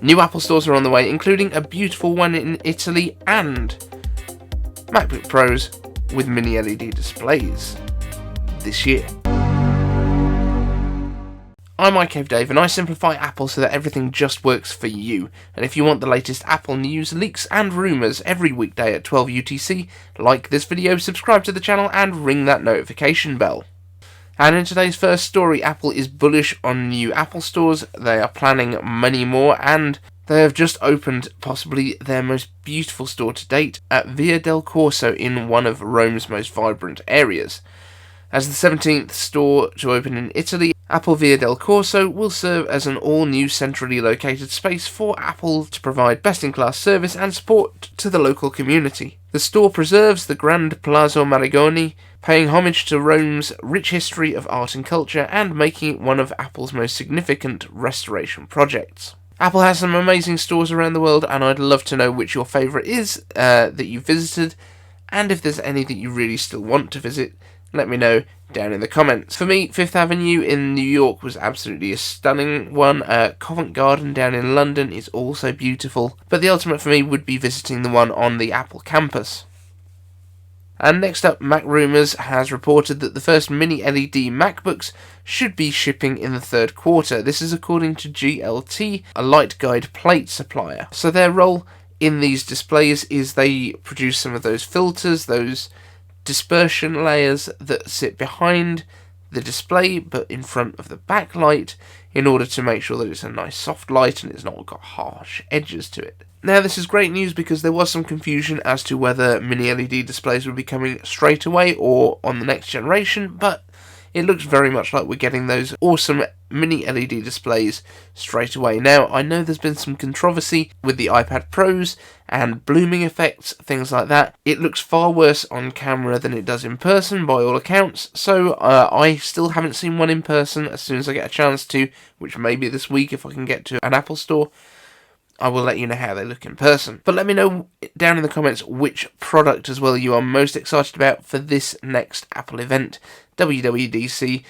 New Apple stores are on the way, including a beautiful one in Italy and MacBook Pros with mini LED displays this year. I'm iCave Dave, and I simplify Apple so that everything just works for you. And if you want the latest Apple news, leaks and rumours every weekday at 12 UTC, like this video, subscribe to the channel and ring that notification bell. And in today's first story, Apple is bullish on new Apple stores. They are planning many more, and they have just opened possibly their most beautiful store to date at Via del Corso in one of Rome's most vibrant areas. As the 17th store to open in Italy, Apple Via del Corso will serve as an all-new centrally located space for Apple to provide best-in-class service and support to the local community. The store preserves the grand Palazzo Marignoli, paying homage to Rome's rich history of art and culture and making it one of Apple's most significant restoration projects. Apple has some amazing stores around the world, and I'd love to know which your favourite is that you visited, and if there's any that you really still want to visit, let me know down in the comments. For me, Fifth Avenue in New York was absolutely a stunning one. Covent Garden down in London is also beautiful, but the ultimate for me would be visiting the one on the Apple campus. And next up, Macrumours has reported that the first mini LED MacBooks should be shipping in the third quarter. This is according to GLT, a light guide plate supplier. So their role in these displays is they produce some of those filters, those dispersion layers that sit behind the display but in front of the backlight, in order to make sure that it's a nice soft light and it's not got harsh edges to it. Now, this is great news because there was some confusion as to whether mini LED displays would be coming straight away or on the next generation, but it looks very much like we're getting those awesome mini LED displays straight away. Now, I know there's been some controversy with the iPad Pros and blooming effects, things like that. It looks far worse on camera than it does in person, by all accounts, so I still haven't seen one in person. As soon as I get a chance to, which may be this week if I can get to an Apple store, I will let you know how they look in person. But let me know down in the comments which product as well you are most excited about for this next Apple event, WWDC.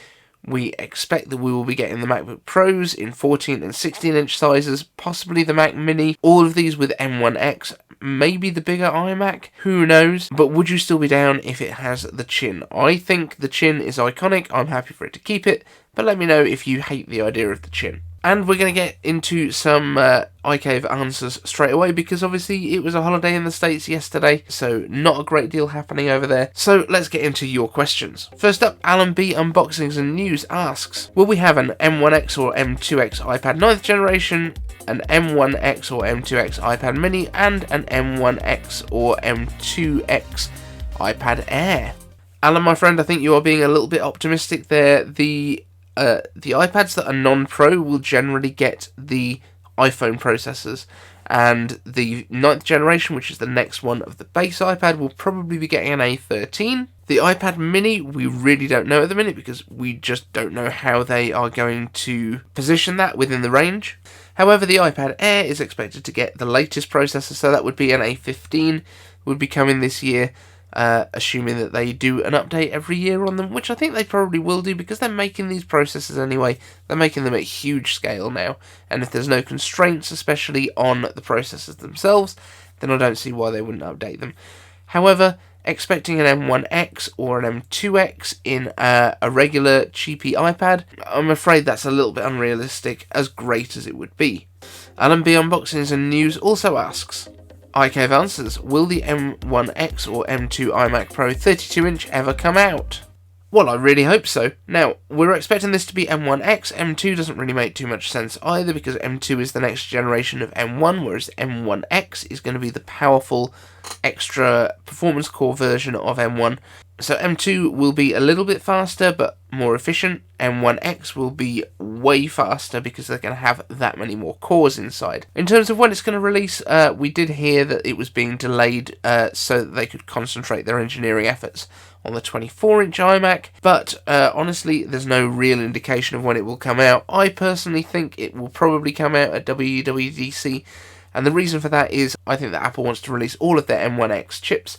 We expect that we will be getting the MacBook Pros in 14 and 16-inch sizes, possibly the Mac Mini, all of these with M1X, maybe the bigger iMac, who knows, but would you still be down if it has the chin? I think the chin is iconic, I'm happy for it to keep it, but let me know if you hate the idea of the chin. And we're going to get into some iCave answers straight away, because obviously it was a holiday in the States yesterday, so not a great deal happening over there. So let's get into your questions. First up, Alan B Unboxings and News asks, will we have an M1X or M2X iPad 9th generation, an M1X or M2X iPad mini, and an M1X or M2X iPad Air? Alan, my friend, I think you are being a little bit optimistic there. The iPads that are non-Pro will generally get the iPhone processors, and the 9th generation, which is the next one of the base iPad, will probably be getting an A13. The iPad mini, we really don't know at the minute, because we just don't know how they are going to position that within the range. However, the iPad Air is expected to get the latest processor, so that would be an A15, would be coming this year. Assuming that they do an update every year on them, which I think they probably will do, because they're making these processors anyway. They're making them at huge scale now, and if there's no constraints, especially on the processors themselves, then I don't see why they wouldn't update them. However, expecting an M1X or an M2X in a regular cheapy iPad, I'm afraid that's a little bit unrealistic, as great as it would be. Alan B Unboxings and News also asks, iCave answers, will the M1X or M2 iMac Pro 32-inch ever come out? Well, I really hope so. Now, we're expecting this to be M1X. M2 doesn't really make too much sense either, because M2 is the next generation of M1, whereas M1X is going to be the powerful extra performance core version of M1. So M2 will be a little bit faster, but more efficient. M1X will be way faster, because they're going to have that many more cores inside. In terms of when it's going to release, we did hear that it was being delayed so that they could concentrate their engineering efforts on the 24-inch iMac, but honestly, there's no real indication of when it will come out. I personally think it will probably come out at WWDC, and the reason for that is I think that Apple wants to release all of their M1X chips,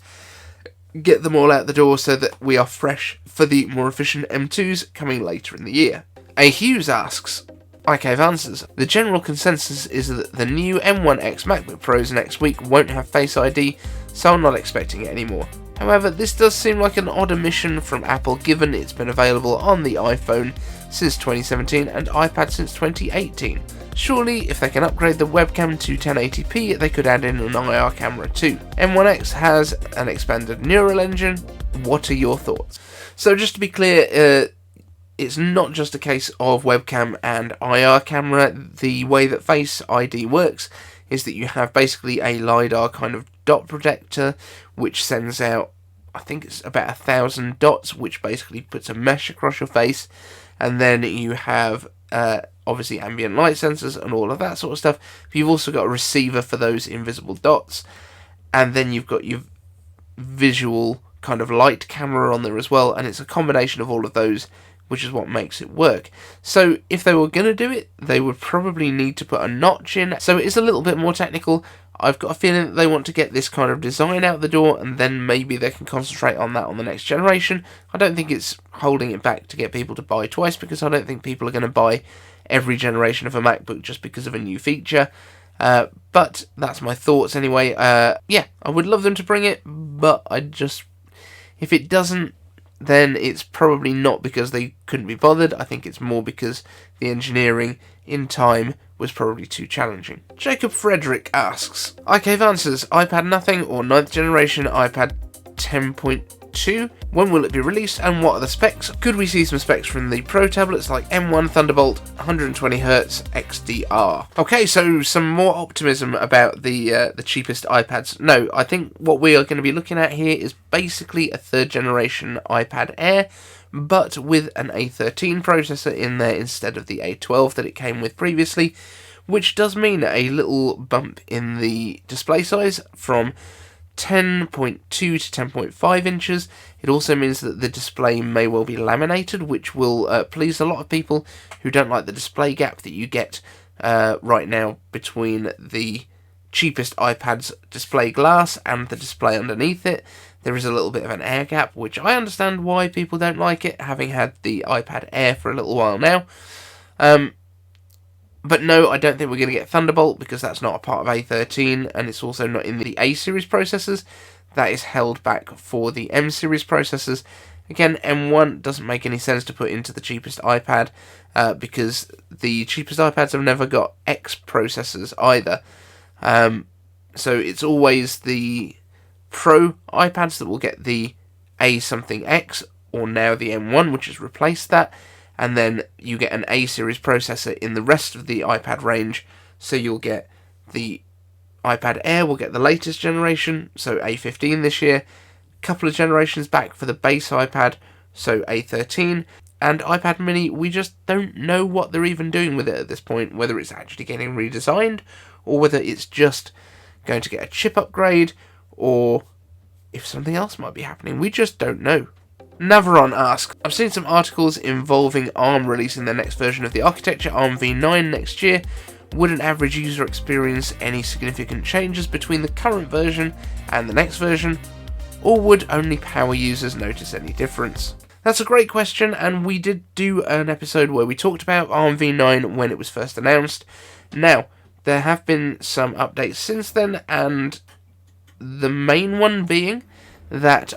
get them all out the door so that we are fresh for the more efficient M2s coming later in the year. A Hughes asks, iCave answers. The general consensus is that the new M1X MacBook Pros next week won't have Face ID, so I'm not expecting it anymore. However, this does seem like an odd omission from Apple given it's been available on the iPhone since 2017 and iPad since 2018. Surely, if they can upgrade the webcam to 1080p, they could add in an IR camera too. M1X has an expanded neural engine. What are your thoughts? So just to be clear, it's not just a case of webcam and IR camera. The way that Face ID works is that you have basically a LiDAR kind of dot protector which sends out, I think it's about 1,000 dots, which basically puts a mesh across your face, and then you have obviously ambient light sensors and all of that sort of stuff. But you've also got a receiver for those invisible dots, and then you've got your visual kind of light camera on there as well, and it's a combination of all of those which is what makes it work. So if they were going to do it, they would probably need to put a notch in, so it is a little bit more technical. I've got a feeling that they want to get this kind of design out the door, and then maybe they can concentrate on that on the next generation. I don't think it's holding it back to get people to buy twice, because I don't think people are going to buy every generation of a MacBook just because of a new feature. But that's my thoughts anyway. Yeah, I would love them to bring it, but if it doesn't, then it's probably not because they couldn't be bothered. I think it's more because the engineering in time was probably too challenging. Jacob Frederick asks, iCave answers, iPad nothing or 9th generation iPad 10.2? When will it be released and what are the specs? Could we see some specs from the Pro tablets like M1 Thunderbolt 120Hz XDR? Okay, so some more optimism about the cheapest iPads. No, I think what we are going to be looking at here is basically a 3rd generation iPad Air, but with an A13 processor in there instead of the A12 that it came with previously, which does mean a little bump in the display size from 10.2 to 10.5 inches. It also means that the display may well be laminated, which will please a lot of people who don't like the display gap that you get right now between the cheapest iPad's display glass and the display underneath it. There is a little bit of an air gap, which I understand why people don't like it, having had the iPad Air for a little while now. But no, I don't think we're going to get Thunderbolt, because that's not a part of A13, and it's also not in the A-series processors. That is held back for the M-series processors. Again, M1 doesn't make any sense to put into the cheapest iPad, because the cheapest iPads have never got X processors either. So it's always the Pro iPads that will get the A something X, or now the M1, which has replaced that. And then you get an A-series processor in the rest of the iPad range, so you'll get the iPad Air will get the latest generation, so A15 this year, a couple of generations back for the base iPad, so A13, and iPad mini, we just don't know what they're even doing with it at this point, whether it's actually getting redesigned, or whether it's just going to get a chip upgrade, or if something else might be happening. We just don't know. Navarron asks, I've seen some articles involving ARM releasing their next version of the architecture, ARM v9, next year. Would an average user experience any significant changes between the current version and the next version, or would only power users notice any difference? That's a great question, and we did do an episode where we talked about ARM v9 when it was first announced. Now, there have been some updates since then, and the main one being that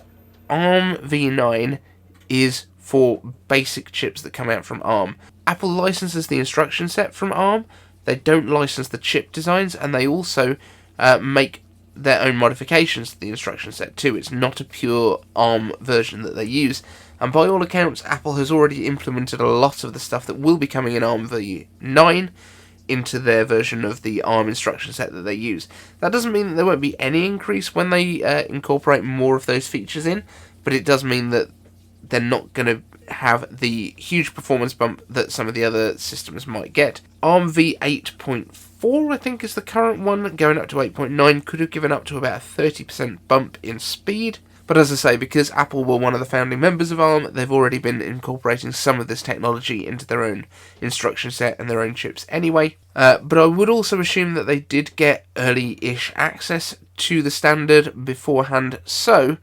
ARM v9 is for basic chips that come out from ARM. Apple licenses the instruction set from ARM, they don't license the chip designs, and they also make their own modifications to the instruction set too. It's not a pure ARM version that they use, and by all accounts Apple has already implemented a lot of the stuff that will be coming in ARM v9 into their version of the ARM instruction set that they use. That doesn't mean that there won't be any increase when they incorporate more of those features in, but it does mean that they're not going to have the huge performance bump that some of the other systems might get. ARM v8.4, I think, is the current one, going up to 8.9, could have given up to about a 30% bump in speed. But as I say, because Apple were one of the founding members of ARM, they've already been incorporating some of this technology into their own instruction set and their own chips anyway. But I would also assume that they did get early-ish access to the standard beforehand, so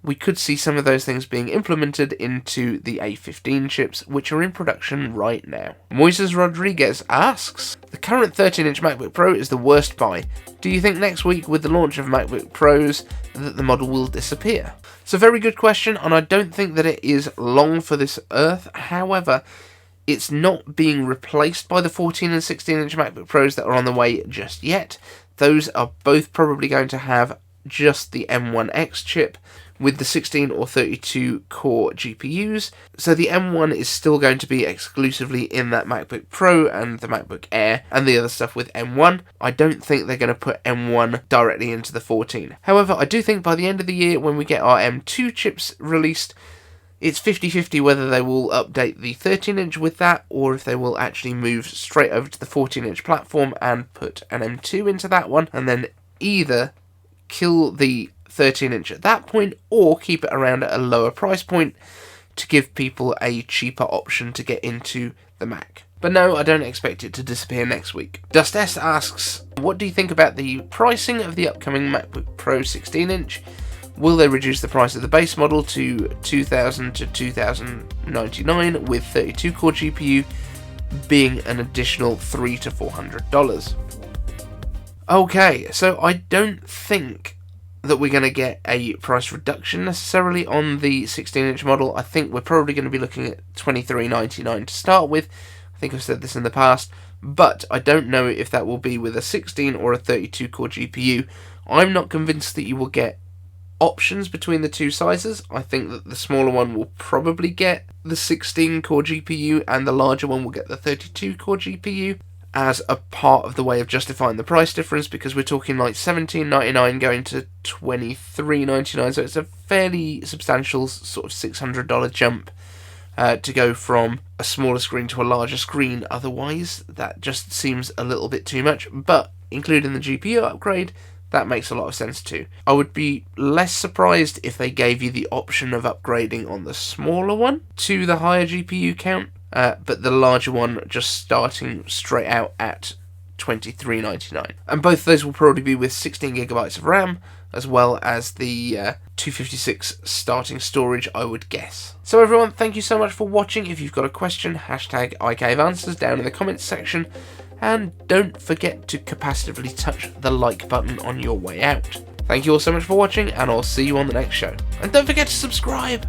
we could see some of those things being implemented into the A15 chips, which are in production right now. Moises Rodriguez asks, the current 13-inch MacBook Pro is the worst buy. Do you think next week with the launch of MacBook Pros that the model will disappear? It's a very good question, and I don't think that it is long for this earth. However, it's not being replaced by the 14 and 16-inch MacBook Pros that are on the way just yet. Those are both probably going to have just the M1X chip with the 16 or 32 core GPUs. So the M1 is still going to be exclusively in that MacBook Pro and the MacBook Air and the other stuff with M1. I don't think they're going to put M1 directly into the 14. However, I do think by the end of the year, when we get our M2 chips released, it's 50-50 whether they will update the 13-inch with that, or if they will actually move straight over to the 14-inch platform and put an M2 into that one, and then either kill the 13-inch at that point, or keep it around at a lower price point to give people a cheaper option to get into the Mac. But no, I don't expect it to disappear next week. Dust S asks, what do you think about the pricing of the upcoming MacBook Pro 16-inch? Will they reduce the price of the base model to $2,000 to $2,099 with 32-core GPU being an additional $300 to $400? Okay, so I don't think that we're going to get a price reduction necessarily on the 16-inch model. I think we're probably going to be looking at $23.99 to start with. I think I've said this in the past, but I don't know if that will be with a 16 or a 32-core GPU. I'm not convinced that you will get options between the two sizes. I think that the smaller one will probably get the 16-core GPU and the larger one will get the 32-core GPU as a part of the way of justifying the price difference, because we're talking like $17.99 going to $23.99, so it's a fairly substantial sort of $600 jump to go from a smaller screen to a larger screen. Otherwise, that just seems a little bit too much, but including the GPU upgrade, that makes a lot of sense too. I would be less surprised if they gave you the option of upgrading on the smaller one to the higher GPU count, but the larger one just starting straight out at $23.99. And both of those will probably be with 16GB of RAM, as well as the 256 starting storage, I would guess. So everyone, thank you so much for watching. If you've got a question, hashtag #ICaveAnswers down in the comments section. And don't forget to capacitively touch the like button on your way out. Thank you all so much for watching, and I'll see you on the next show. And don't forget to subscribe!